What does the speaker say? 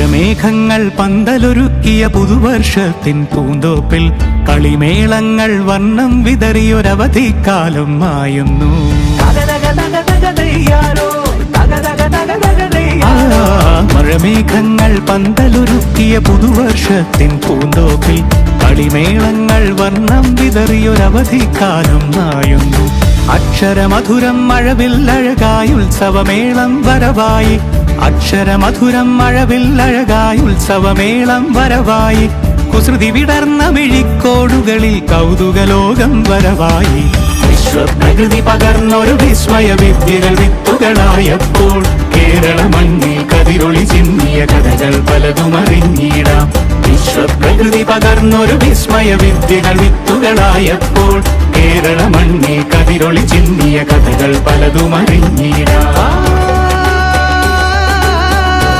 മഴമേഘങ്ങൾ പന്തലൊരുക്കിയ പുതുവർഷത്തിൻ പൂന്തോപ്പിൽ കളിമേളങ്ങൾ വർണ്ണം വിതറിയൊരവധിക്കാലം മായുന്നു. മഴമേഘങ്ങൾ പന്തലൊരുക്കിയ പുതുവർഷത്തിൻ പൂന്തോപ്പിൽ കളിമേളങ്ങൾ വർണ്ണം വിതറിയൊരവധിക്കാലം മായുന്നു. അക്ഷരമധുരം മഴവില്ലഴകായി ഉത്സവമേളം വരവായി, അക്ഷരമധുരം മഴവില്ലഴകായി ഉത്സവമേളം വരവായി, കുസൃതി വിടർന്ന മിഴിക്കോടുകളിൽ കൗതുകലോകം വരവായി. വിശ്വപ്രകൃതി പകർന്നൊരു വിസ്മയ വിദ്യകൾ വിത്തുകളായപ്പോൾ കേരള മണ്ണിൽ കതിരൊളി ചിന്നിയ കഥകൾ പലതും അറിഞ്ഞിടാം. വിശ്വപ്രകൃതി പകർന്നൊരു വിസ്മയ വിദ്യകൾ വിത്തുകളായപ്പോൾ കേരള മണ്ണിൽ കതിരൊളി ചിന്നിയ കഥകൾ പലതും അറിഞ്ഞിടാം.